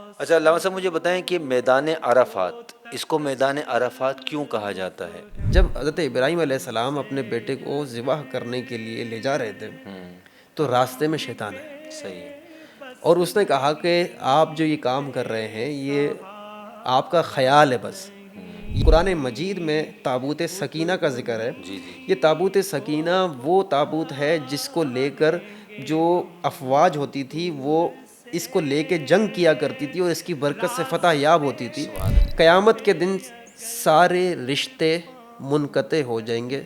اچھا علامہ صاحب مجھے بتائیں کہ میدان عرفات، اس کو میدان عرفات کیوں کہا جاتا ہے؟ جب حضرت ابراہیم علیہ السلام اپنے بیٹے کو ذبح کرنے کے لیے لے جا رہے تھے تو راستے میں شیطان ہے، صحیح ہے۔ اور اس نے کہا کہ آپ جو یہ کام کر رہے ہیں یہ آپ کا خیال ہے بس۔ قرآن مجید میں تابوت سکینہ کا ذکر ہے۔ جی جی یہ تابوت سکینہ وہ تابوت ہے جس کو لے کر جو افواج ہوتی تھی وہ اس کو لے کے جنگ کیا کرتی تھی اور اس کی برکت سے فتح یاب ہوتی تھی۔ سبحان اللہ، قیامت کے دن سارے رشتے منقطع ہو جائیں گے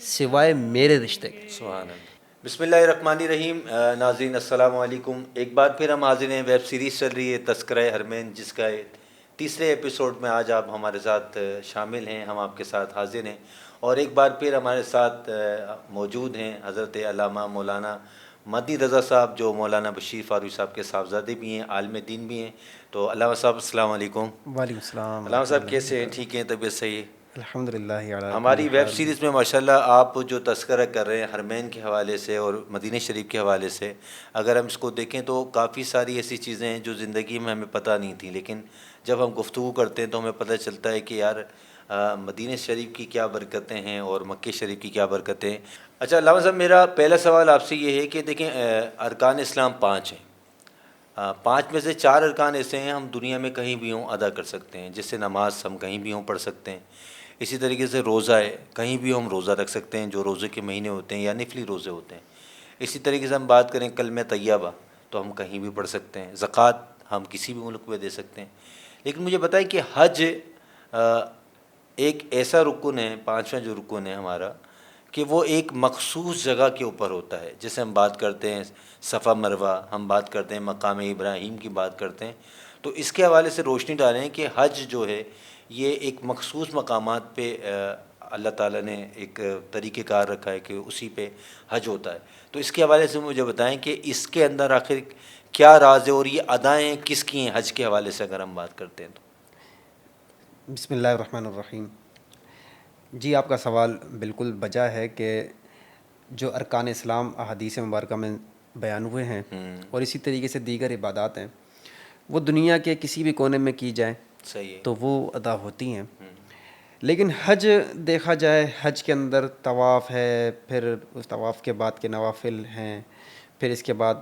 سوائے میرے رشتے کے۔ سبحان اللہ۔ بسم اللہ الرحمن الرحیم۔ ناظرین السلام علیکم، ایک بار پھر ہم حاضر ہیں۔ ویب سیریز چل رہی ہے تذکرہ حرمین، جس کا تیسرے ایپیسوڈ میں آج آپ ہمارے ساتھ شامل ہیں، ہم آپ کے ساتھ حاضر ہیں، اور ایک بار پھر ہمارے ساتھ موجود ہیں حضرت علامہ مولانا مدنی رضا صاحب، جو مولانا بشیر فاروقی صاحب کے صاحبزادے بھی ہیں، عالم دین بھی ہیں۔ تو علامہ صاحب السلام علیکم۔ وعلیکم السلام علامہ ورحمۃ صاحب اللہ کیسے ہیں؟ وبرکاتہ۔ ٹھیک ہیں؟ طبیعت صحیح ہے؟ الحمد للہ علی کل ہماری ویب حال۔ سیریز میں ماشاءاللہ آپ جو تذکرہ کر رہے ہیں حرمین کے حوالے سے اور مدینہ شریف کے حوالے سے، اگر ہم اس کو دیکھیں تو کافی ساری ایسی چیزیں ہیں جو زندگی میں ہمیں پتہ نہیں تھیں، لیکن جب ہم گفتگو کرتے ہیں تو ہمیں پتہ چلتا ہے کہ یار مدینہ شریف کی کیا برکتیں ہیں اور مکہ شریف کی کیا برکتیں ہیں۔ اچھا علامہ صاحب، میرا پہلا سوال آپ سے یہ ہے کہ دیکھیں ارکان اسلام 5 ہیں، 5 میں سے 4 ارکان ایسے ہیں ہم دنیا میں کہیں بھی ہوں ادا کر سکتے ہیں، جس سے نماز ہم کہیں بھی ہوں پڑھ سکتے ہیں۔ اسی طریقے سے روزہ ہے، کہیں بھی ہم روزہ رکھ سکتے ہیں، جو روزے کے مہینے ہوتے ہیں یا نفلی روزے ہوتے ہیں۔ اسی طریقے سے ہم بات کریں کلمہ طیبہ تو ہم کہیں بھی پڑھ سکتے ہیں، زکوٰۃ ہم کسی بھی ملک میں دے سکتے ہیں۔ لیکن مجھے بتائیں کہ حج ایک ایسا رکن ہے، 5واں جو رکن ہے ہمارا، کہ وہ ایک مخصوص جگہ کے اوپر ہوتا ہے۔ جیسے ہم بات کرتے ہیں صفا مروہ، ہم بات کرتے ہیں مقام ابراہیم کی بات کرتے ہیں، تو اس کے حوالے سے روشنی ڈالیں کہ حج جو ہے یہ ایک مخصوص مقامات پہ اللہ تعالیٰ نے ایک طریقہ کار رکھا ہے کہ اسی پہ حج ہوتا ہے۔ تو اس کے حوالے سے مجھے بتائیں کہ اس کے اندر آخر کیا راز ہے اور یہ ادائیں کس کی ہیں حج کے حوالے سے اگر ہم بات کرتے ہیں تو؟ بسم اللہ الرحمن الرحیم۔ جی، آپ کا سوال بالکل بجا ہے کہ جو ارکان اسلام احادیث مبارکہ میں بیان ہوئے ہیں اور اسی طریقے سے دیگر عبادات ہیں، وہ دنیا کے کسی بھی کونے میں کی جائیں صحیح ہے۔ تو وہ ادا ہوتی ہیں۔ لیکن حج دیکھا جائے، حج کے اندر طواف ہے، پھر اس طواف کے بعد کے نوافل ہیں، پھر اس کے بعد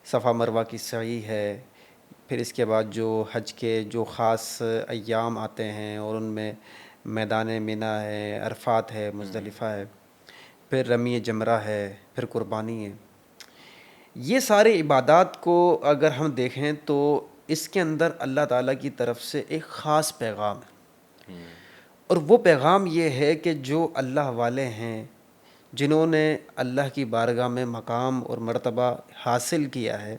صفا مروہ کی سعی ہے، پھر اس کے بعد جو حج کے جو خاص ایام آتے ہیں اور ان میں میدان منی ہے، عرفات ہے، مزدلفہ ہے، پھر رمی جمرہ ہے، پھر قربانی ہے۔ یہ سارے عبادات کو اگر ہم دیکھیں تو اس کے اندر اللہ تعالیٰ کی طرف سے ایک خاص پیغام ہے، اور وہ پیغام یہ ہے کہ جو اللہ والے ہیں، جنہوں نے اللہ کی بارگاہ میں مقام اور مرتبہ حاصل کیا ہے،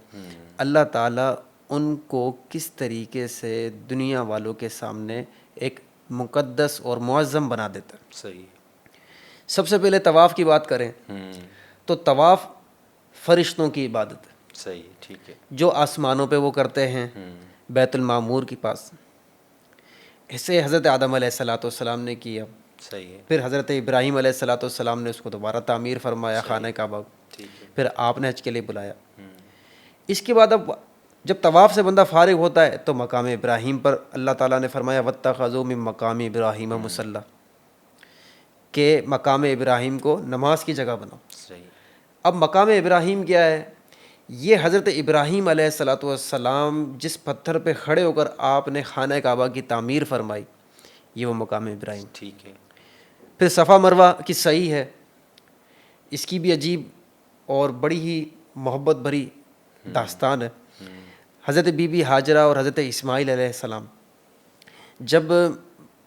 اللہ تعالیٰ ان کو کس طریقے سے دنیا والوں کے سامنے ایک مقدس اور معظم بنا دیتا ہے۔ صحیح۔ سب سے پہلے طواف کی بات کریں تو طواف فرشتوں کی عبادت ہے، صحیح، ٹھیک ہے۔ جو آسمانوں پہ وہ کرتے ہیں بیت المعمور کے پاس۔ اسے حضرت آدم علیہ السلام نے کیا، صحیح ہے۔ پھر حضرت ابراہیم علیہ السلام نے اس کو دوبارہ تعمیر فرمایا، خانہ کعبہ، ٹھیک ہے۔ پھر آپ نے حج کے لیے بلایا۔ اس کے بعد اب جب طواف سے بندہ فارغ ہوتا ہے تو مقام ابراہیم پر اللہ تعالیٰ نے فرمایا واتخذوا من مقام ابراہیم مصلی، کہ مقام ابراہیم کو نماز کی جگہ بناؤ۔ صحیح۔ اب مقام ابراہیم کیا ہے؟ یہ حضرت ابراہیم علیہ السلام جس پتھر پہ کھڑے ہو کر آپ نے خانہ کعبہ کی تعمیر فرمائی، یہ وہ مقام ابراہیم۔ ٹھیک ہے۔ پھر صفا مروہ کی سعی ہے، اس کی بھی عجیب اور بڑی ہی محبت بھری داستان ہے۔ حضرت بی بی ہاجرہ اور حضرت اسماعیل علیہ السلام جب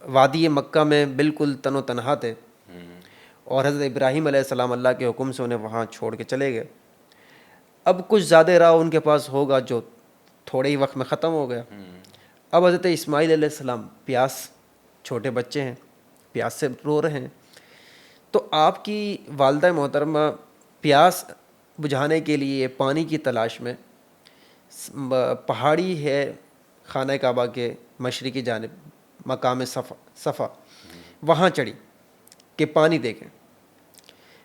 وادی مکہ میں بالکل تن و تنہا تھے اور حضرت ابراہیم علیہ السلام اللہ کے حکم سے انہیں وہاں چھوڑ کے چلے گئے، اب کچھ زیادہ راہ ان کے پاس ہوگا جو تھوڑے ہی وقت میں ختم ہو گیا۔ اب حضرت اسماعیل علیہ السلام پیاس، چھوٹے بچے ہیں، پیاس سے رو رہے ہیں، تو آپ کی والدہ محترمہ پیاس بجھانے کے لیے پانی کی تلاش میں پہاڑی ہے خانہ کعبہ کے مشرقی جانب مقام صفا، وہاں چڑھی کہ پانی دیکھیں،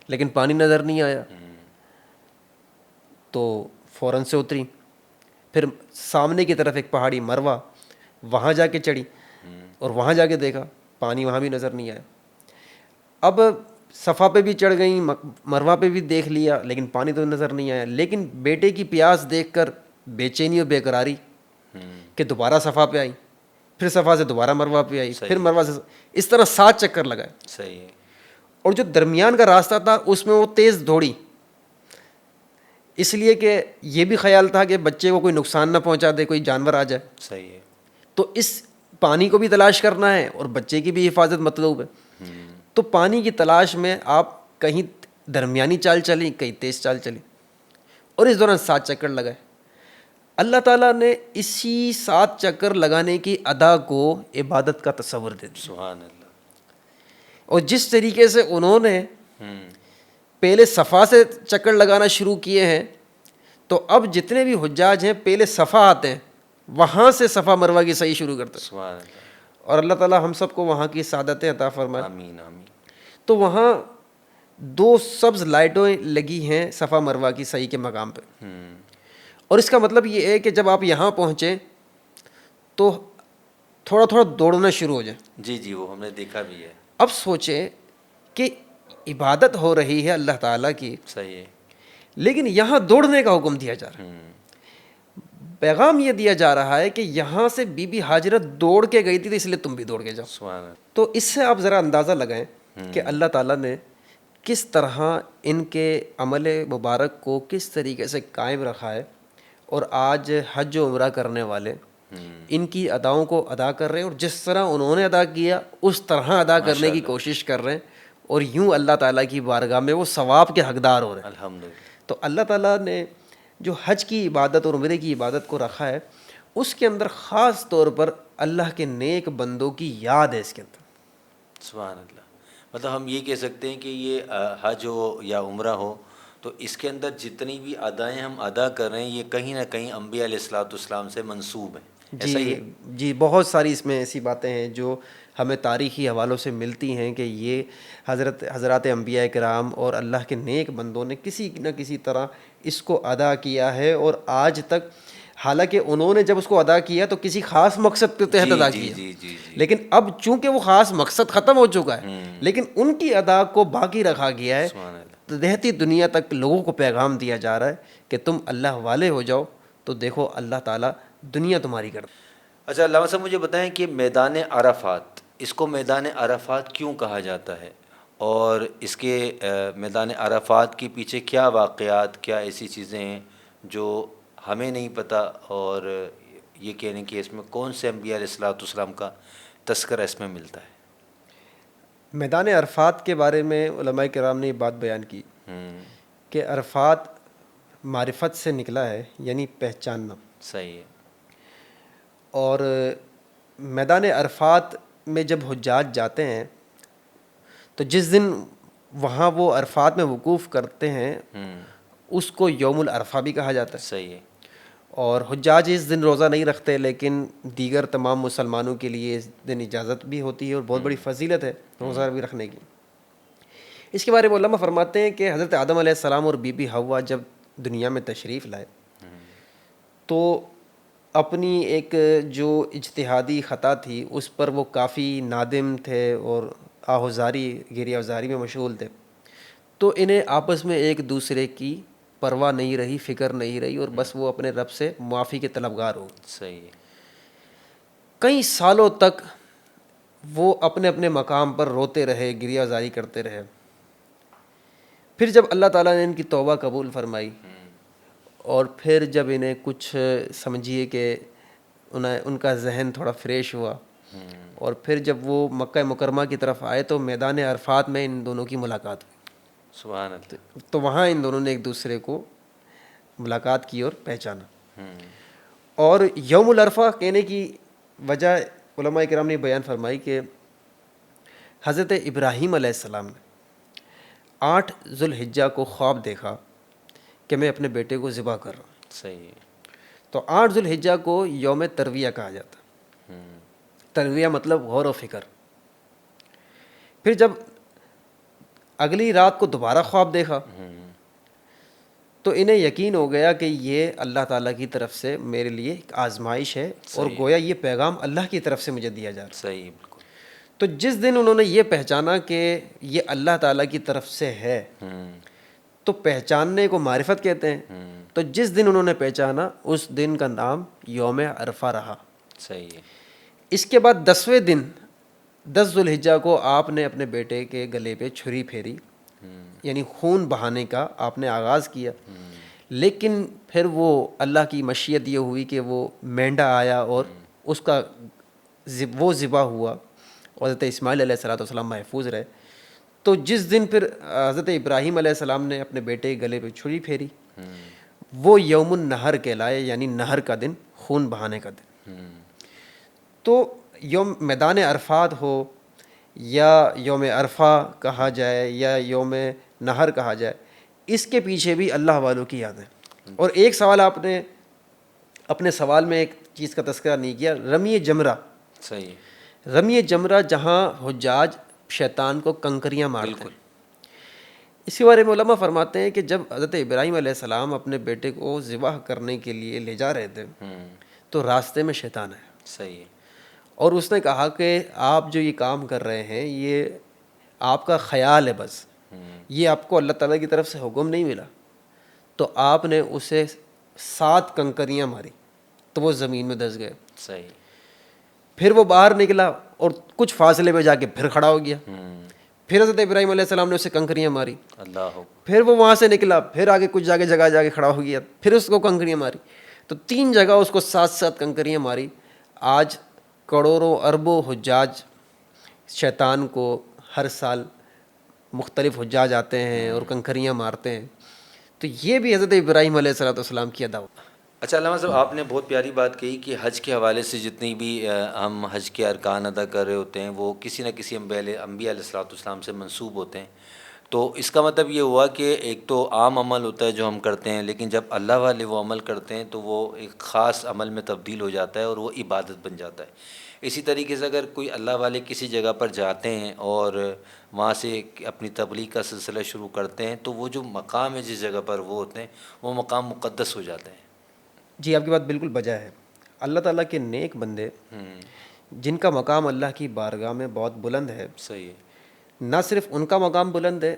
لیکن پانی نظر نہیں آیا، تو فوراً سے اتری، پھر سامنے کی طرف ایک پہاڑی مروہ، وہاں جا کے چڑھی اور وہاں جا کے دیکھا پانی وہاں بھی نظر نہیں آیا. اب صفا پہ بھی چڑھ گئیں، مروہ پہ بھی دیکھ لیا لیکن پانی تو نظر نہیں آیا. لیکن بیٹے کی پیاس دیکھ کر بے چینی اور بے قراری کہ دوبارہ صفا پہ آئی، پھر صفا سے دوبارہ مروہ پہ آئی، پھر مروہ سے، اس طرح 7 چکر لگائے. صحیح ہے. اور جو درمیان کا راستہ تھا اس میں وہ تیز دوڑی، اس لیے کہ یہ بھی خیال تھا کہ بچے کو کوئی نقصان نہ پہنچا دے، کوئی جانور آ جائے. صحیح ہے. تو اس پانی کو بھی تلاش کرنا ہے اور بچے کی بھی حفاظت مطلوب ہے. تو پانی کی تلاش میں آپ کہیں درمیانی چال چلیں، کہیں تیز چال چلیں، اور اس دوران 7 چکر لگائے. اللہ تعالیٰ نے اسی 7 چکر لگانے کی ادا کو عبادت کا تصور دے دیا. سبحان اللہ. اور جس طریقے سے انہوں نے پہلے صفا سے چکر لگانا شروع کیے ہیں، تو اب جتنے بھی حجاج ہیں پہلے صفا آتے ہیں، وہاں سے صفا مروہ کی سعی شروع کرتے ہیں. سبحان اللہ. اور اللہ تعالیٰ ہم سب کو وہاں کی سعادتیں عطا فرمائے. آمین آمین. تو وہاں 2 سبز لائٹیں لگی ہیں صفا مروہ کی سعی کے مقام پہ. اور اس کا مطلب یہ ہے کہ جب آپ یہاں پہنچیں تو تھوڑا تھوڑا دوڑنا شروع ہو جائے. جی جی، وہ ہم نے دیکھا بھی ہے. اب سوچیں کہ عبادت ہو رہی ہے اللہ تعالیٰ کی، صحیح ہے. لیکن یہاں دوڑنے کا حکم دیا جا رہا ہے. پیغام یہ دیا جا رہا ہے کہ یہاں سے بی بی ہاجرہ دوڑ کے گئی تھی تو اس لیے تم بھی دوڑ کے جاؤ. سبحان اللہ. تو اس سے آپ ذرا اندازہ لگائیں کہ اللہ تعالیٰ نے کس طرح ان کے عمل مبارک کو کس طریقے سے قائم رکھا ہے، اور آج حج و عمرہ کرنے والے ان کی اداؤں کو ادا کر رہے ہیں، اور جس طرح انہوں نے ادا کیا اس طرح ادا کرنے کی کوشش کر رہے ہیں، اور یوں اللہ تعالیٰ کی بارگاہ میں وہ ثواب کے حقدار ہو رہے ہیں. الحمدللہ. تو اللہ تعالیٰ نے جو حج کی عبادت اور عمرے کی عبادت کو رکھا ہے، اس کے اندر خاص طور پر اللہ کے نیک بندوں کی یاد ہے اس کے اندر. سبحان اللہ. مطلب ہم یہ کہہ سکتے ہیں کہ یہ حج ہو یا عمرہ ہو، تو اس کے اندر جتنی بھی ادائیں ہم ادا کر رہے ہیں یہ کہیں نہ کہیں انبیاء علیہ الصلوۃ والسلام سے منسوب ہیں. ایسا ہی ہے؟ جی، بہت ساری اس میں ایسی باتیں ہیں جو ہمیں تاریخی حوالوں سے ملتی ہیں کہ یہ حضرات انبیاء کرام اور اللہ کے نیک بندوں نے کسی نہ کسی طرح اس کو ادا کیا ہے، اور آج تک، حالانکہ انہوں نے جب اس کو ادا کیا تو کسی خاص مقصد کے تحت ادا کیا، لیکن اب چونکہ وہ خاص مقصد ختم ہو چکا ہے، لیکن ان کی ادا کو باقی رکھا گیا ہے. رہتی دنیا تک لوگوں کو پیغام دیا جا رہا ہے کہ تم اللہ والے ہو جاؤ، تو دیکھو اللہ تعالیٰ دنیا تمہاری کر. اچھا علامہ صاحب، مجھے بتائیں کہ میدان عرفات، اس کو میدان عرفات کیوں کہا جاتا ہے، اور اس کے میدان عرفات کے پیچھے کیا واقعات، کیا ایسی چیزیں ہیں جو ہمیں نہیں پتہ، اور یہ کہنے کہ اس میں کون سے انبیاء علیہ الصلوۃ والسلام کا تذکرہ اس میں ملتا ہے؟ میدان عرفات کے بارے میں علماء کرام نے یہ بات بیان کی کہ عرفات معرفت سے نکلا ہے، یعنی پہچاننا. صحیح ہے. اور میدان عرفات میں جب حجاج جاتے ہیں تو جس دن وہاں وہ عرفات میں وقوف کرتے ہیں اس کو یوم العرفہ بھی کہا جاتا ہے. صحیح ہے. اور حجاج اس دن روزہ نہیں رکھتے، لیکن دیگر تمام مسلمانوں کے لیے اس دن اجازت بھی ہوتی ہے اور بہت بڑی فضیلت ہے روزہ بھی رکھنے کی. اس کے بارے میں علماء فرماتے ہیں کہ حضرت آدم علیہ السلام اور بی بی حوا جب دنیا میں تشریف لائے تو اپنی ایک جو اجتہادی خطا تھی اس پر وہ کافی نادم تھے اور آہوزاری، گریہ وزاری میں مشغول تھے. تو انہیں آپس میں ایک دوسرے کی پرواہ نہیں رہی، فکر نہیں رہی، اور بس وہ اپنے رب سے معافی کے طلبگار ہو. صحیح ہے. کئی سالوں تک وہ اپنے اپنے مقام پر روتے رہے، گریہ وزاری کرتے رہے. پھر جب اللہ تعالیٰ نے ان کی توبہ قبول فرمائی، اور پھر جب انہیں کچھ سمجھیے کہ ان کا ذہن تھوڑا فریش ہوا، اور پھر جب وہ مکہ مکرمہ کی طرف آئے تو میدان عرفات میں ان دونوں کی ملاقات ہوئی. سبحان اللہ. تو وہاں ان دونوں نے ایک دوسرے کو ملاقات کی اور پہچانا. اور یوم العرفہ کہنے کی وجہ علماء کرام نے بیان فرمائی کہ حضرت ابراہیم علیہ السلام نے 8 ذو الحجہ کو خواب دیکھا کہ میں اپنے بیٹے کو ذبح کر رہا ہوں. صحیح ہے. تو 8 ذو الحجہ کو یوم ترویہ کہا جاتا. ترویہ مطلب غور و فکر. پھر جب اگلی رات کو دوبارہ خواب دیکھا تو انہیں یقین ہو گیا کہ یہ اللہ تعالیٰ کی طرف سے میرے لیے ایک آزمائش ہے اور گویا یہ پیغام اللہ کی طرف سے مجھے دیا جا رہا ہے. صحیح بالکل. تو جس دن انہوں نے یہ پہچانا کہ یہ اللہ تعالیٰ کی طرف سے ہے تو پہچاننے کو معرفت کہتے ہیں. تو جس دن انہوں نے پہچانا اس دن کا نام یوم عرفہ رہا. صحیح ہے. اس کے بعد 10ویں دن 10 ذوالحجہ کو آپ نے اپنے بیٹے کے گلے پہ چھری پھیری, یعنی خون بہانے کا آپ نے آغاز کیا. لیکن پھر وہ اللہ کی مشیت یہ ہوئی کہ وہ مینڈا آیا اور اس کا وہ ذبح ہوا, حضرت اسماعیل علیہ السلام محفوظ رہے. تو جس دن پھر حضرت ابراہیم علیہ السلام نے اپنے بیٹے کے گلے پہ چھری پھیری وہ یوم النہر کہلائے, یعنی نہر کا دن, خون بہانے کا دن. تو یوم میدان عرفات ہو یا یوم عرفہ کہا جائے یا یوم نہر کہا جائے, اس کے پیچھے بھی اللہ والوں کی یاد ہے. اور ایک سوال آپ نے اپنے سوال میں ایک چیز کا تذکرہ نہیں کیا, رمی جمرہ. صحیح. رمی جمرہ جہاں حجاج شیطان کو کنکریاں مارتے ہیں. اس کے بارے میں علماء فرماتے ہیں کہ جب حضرت ابراہیم علیہ السلام اپنے بیٹے کو ذبح کرنے کے لیے لے جا رہے تھے تو راستے میں شیطان آیا. صحیح. اور اس نے کہا کہ آپ جو یہ کام کر رہے ہیں یہ آپ کا خیال ہے, بس یہ آپ کو اللہ تعالیٰ کی طرف سے حکم نہیں ملا. تو آپ نے اسے 7 کنکریاں ماری تو وہ زمین میں دس گئے. صحیح. پھر وہ باہر نکلا اور کچھ فاصلے پہ جا کے پھر کھڑا ہو گیا. پھر حضرت ابراہیم علیہ السلام نے اسے کنکریاں ماری. اللہ. پھر وہ وہاں سے نکلا, پھر آگے کچھ جگہ جا کے کھڑا ہو گیا, پھر اس کو کنکریاں ماری. تو 3 جگہ اس کو 7 کنکریاں ماری. آج کروڑوں اربوں حجاج شیطان کو ہر سال مختلف حجاج آتے ہیں اور کنکریاں مارتے ہیں. تو یہ بھی حضرت ابراہیم علیہ السلام کی ادا. اچھا علامہ صاحب, آپ نے بہت پیاری بات کہی کہ حج کے حوالے سے جتنی بھی ہم حج کے ارکان ادا کر رہے ہوتے ہیں وہ کسی نہ کسی انبیاء علیہ السلام سے منسوب ہوتے ہیں. تو اس کا مطلب یہ ہوا کہ ایک تو عام عمل ہوتا ہے جو ہم کرتے ہیں, لیکن جب اللہ والے وہ عمل کرتے ہیں تو وہ ایک خاص عمل میں تبدیل ہو جاتا ہے اور وہ عبادت بن جاتا ہے. اسی طریقے سے اگر کوئی اللہ والے کسی جگہ پر جاتے ہیں اور وہاں سے اپنی تبلیغ کا سلسلہ شروع کرتے ہیں تو وہ جو مقام ہے جس جگہ پر وہ ہوتے ہیں وہ مقام مقدس ہو جاتے ہیں. جی, آپ کی بات بالکل بجا ہے. اللہ تعالیٰ کے نیک بندے جن کا مقام اللہ کی بارگاہ میں بہت بلند ہے. صحیح ہے. نہ صرف ان کا مقام بلند ہے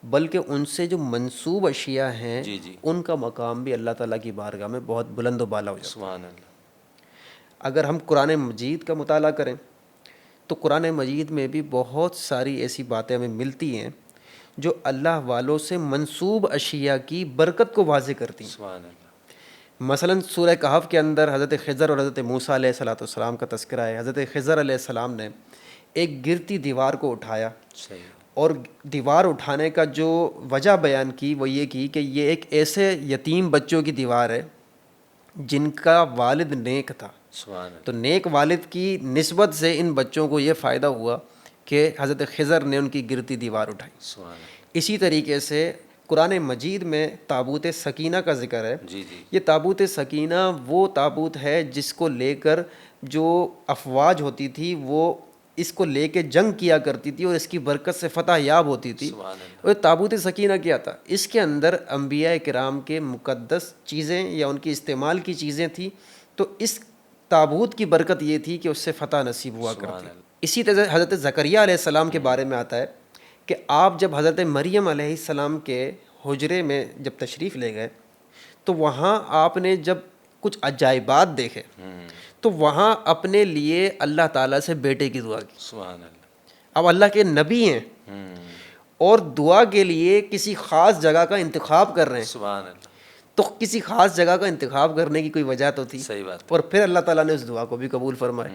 بلکہ ان سے جو منسوب اشیاء ہیں جی ان کا مقام بھی اللہ تعالیٰ کی بارگاہ میں بہت بلند و بالا ہو جاتا ہے. سبحان اللہ. اگر ہم قرآن مجید کا مطالعہ کریں تو قرآن مجید میں بھی بہت ساری ایسی باتیں ہمیں ملتی ہیں جو اللہ والوں سے منسوب اشیاء کی برکت کو واضح کرتی ہیں. سبحان اللہ. مثلاً سورہ کہف کے اندر حضرت خضر اور حضرت موسیٰ علیہ السلام کا تذکرہ ہے. حضرت خضر علیہ السلام نے ایک گرتی دیوار کو اٹھایا. صحیح. اور دیوار اٹھانے کا جو وجہ بیان کی وہ یہ کی کہ یہ ایک ایسے یتیم بچوں کی دیوار ہے جن کا والد نیک تھا. سبحان اللہ. تو نیک والد کی نسبت سے ان بچوں کو یہ فائدہ ہوا کہ حضرت خضر نے ان کی گرتی دیوار اٹھائی. سبحان اللہ. اسی طریقے سے قرآن مجید میں تابوت سکینہ کا ذکر ہے. جی. یہ تابوت سکینہ وہ تابوت ہے جس کو لے کر جو افواج ہوتی تھی وہ اس کو لے کے جنگ کیا کرتی تھی اور اس کی برکت سے فتح یاب ہوتی تھی. اور تابوت سکینہ کیا تھا؟ اس کے اندر انبیاء کرام کے مقدس چیزیں یا ان کی استعمال کی چیزیں تھیں. تو اس تابوت کی برکت یہ تھی کہ اس سے فتح نصیب ہوا کرتی. اسی طرح حضرت زکریہ علیہ السلام کے بارے میں آتا ہے کہ آپ جب حضرت مریم علیہ السلام کے حجرے میں جب تشریف لے گئے تو وہاں آپ نے جب کچھ عجائبات دیکھے تو وہاں اپنے لیے اللہ تعالیٰ سے بیٹے کی دعا کی. سبحان اللہ. اب اللہ کے نبی ہیں اور دعا کے لیے کسی خاص جگہ کا انتخاب کر رہے ہیں. سبحان اللہ. تو کسی خاص جگہ کا انتخاب کرنے کی کوئی وجہ تو تھی. صحیح بات. اور پھر اللہ تعالیٰ نے اس دعا کو بھی قبول فرمائے.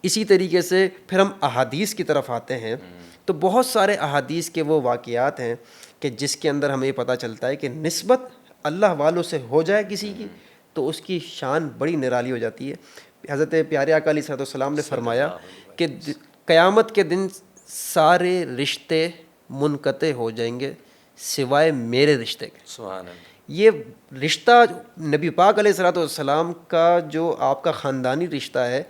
اسی طریقے سے پھر ہم احادیث کی طرف آتے ہیں تو بہت سارے احادیث کے وہ واقعات ہیں کہ جس کے اندر ہمیں پتہ چلتا ہے کہ نسبت اللہ والوں سے ہو جائے کسی کی تو اس کی شان بڑی نرالی ہو جاتی ہے. حضرت پیارے آقا علیہ السلام نے فرمایا کہ قیامت کے دن سارے رشتے منقطع ہو جائیں گے سوائے میرے رشتے کے. سبحان اللہ. یہ رشتہ نبی پاک علیہ السلام کا جو آپ کا خاندانی رشتہ ہے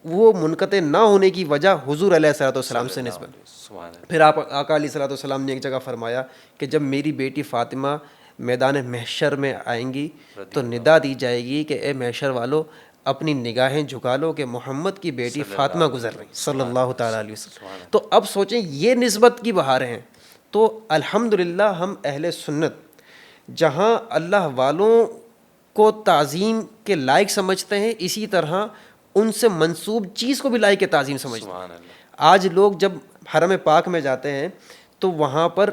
وہ منقطع نہ ہونے کی وجہ حضور علیہ السلام سے نسبت. پھر آپ آقا علیہ السلام نے ایک جگہ فرمایا کہ جب میری بیٹی فاطمہ میدان محشر میں آئیں گی تو ندا دی جائے گی کہ اے محشر والو اپنی نگاہیں جھکا لو کہ محمد کی بیٹی فاطمہ گزر رہی صلی اللہ تعالیٰ علیہ وسلم. تو اب سوچیں یہ نسبت کی بہاریں ہیں. تو الحمدللہ ہم اہل سنت جہاں اللہ والوں کو تعظیم کے لائق سمجھتے ہیں اسی طرح ان سے منسوب چیز کو بھی لائق تعظیم سمجھتے ہیں. آج لوگ جب حرم پاک میں جاتے ہیں تو وہاں پر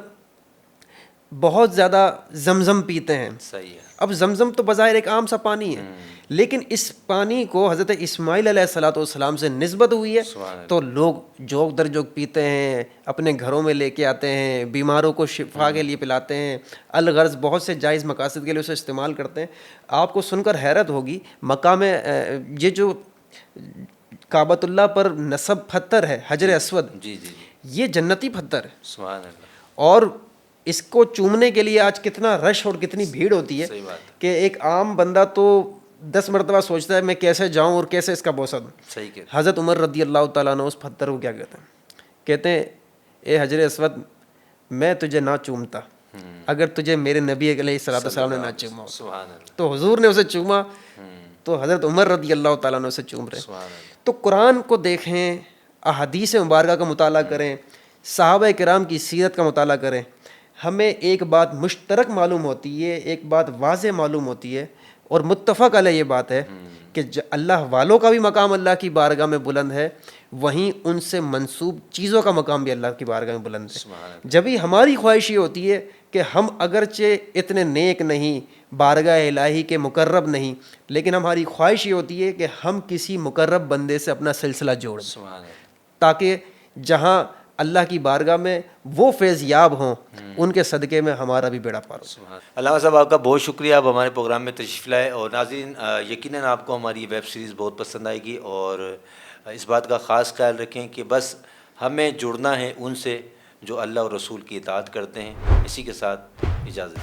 بہت زیادہ زمزم پیتے ہیں. صحیح ہے. اب زمزم تو بظاہر ایک عام سا پانی ہے لیکن اس پانی کو حضرت اسماعیل علیہ الصلوۃ والسلام سے نسبت ہوئی ہے تو لوگ جوک در جوک پیتے ہیں, اپنے گھروں میں لے کے آتے ہیں, بیماروں کو شفا کے لیے پلاتے ہیں, الغرض بہت سے جائز مقاصد کے لیے اسے استعمال کرتے ہیں. آپ کو سن کر حیرت ہوگی مقام یہ جو کعبۃ اللہ پر نصب پتھر ہے حجر اسود, جی جی یہ جنتی پتھر ہے. سبحان اللہ. اور اس کو چومنے کے لیے آج کتنا رش اور کتنی بھیڑ ہوتی ہے کہ ایک عام بندہ تو 10 مرتبہ سوچتا ہے میں کیسے جاؤں اور کیسے اس کا بوسہ دوں. صحیح کہ حضرت عمر رضی اللہ تعالیٰ عنہ اس پتھر کو کیا کہتے ہیں, کہتے ہیں اے حجر اسود میں تجھے نہ چومتا اگر تجھے میرے نبی علیہ الصلوۃ والسلام نے نہ چوما. تو حضور نے اسے چوما تو حضرت عمر رضی اللہ تعالیٰ عنہ اسے چوم رہے. تو قرآن کو دیکھیں, احادیث مبارکہ کا مطالعہ کریں, صحابہ کرام کی سیرت کا مطالعہ کریں, ہمیں ایک بات مشترک معلوم ہوتی ہے, ایک بات واضح معلوم ہوتی ہے اور متفق علیہ یہ بات ہے کہ اللہ والوں کا بھی مقام اللہ کی بارگاہ میں بلند ہے, وہیں ان سے منسوب چیزوں کا مقام بھی اللہ کی بارگاہ میں بلند ہے. جبھی ہماری خواہش یہ ہوتی ہے کہ ہم اگرچہ اتنے نیک نہیں, بارگاہ الہی کے مقرب نہیں, لیکن ہماری خواہش یہ ہوتی ہے کہ ہم کسی مقرب بندے سے اپنا سلسلہ جوڑ دیں تاکہ جہاں اللہ کی بارگاہ میں وہ فیض یاب ہوں ان کے صدقے میں ہمارا بھی بیڑا پار ہو. علامہ صاحب آپ کا بہت شکریہ, آپ ہمارے پروگرام میں تشریف لائے. اور ناظرین یقیناً آپ کو ہماری ویب سیریز بہت پسند آئے گی اور اس بات کا خاص خیال رکھیں کہ بس ہمیں جڑنا ہے ان سے جو اللہ اور رسول کی اطاعت کرتے ہیں. اسی کے ساتھ اجازت.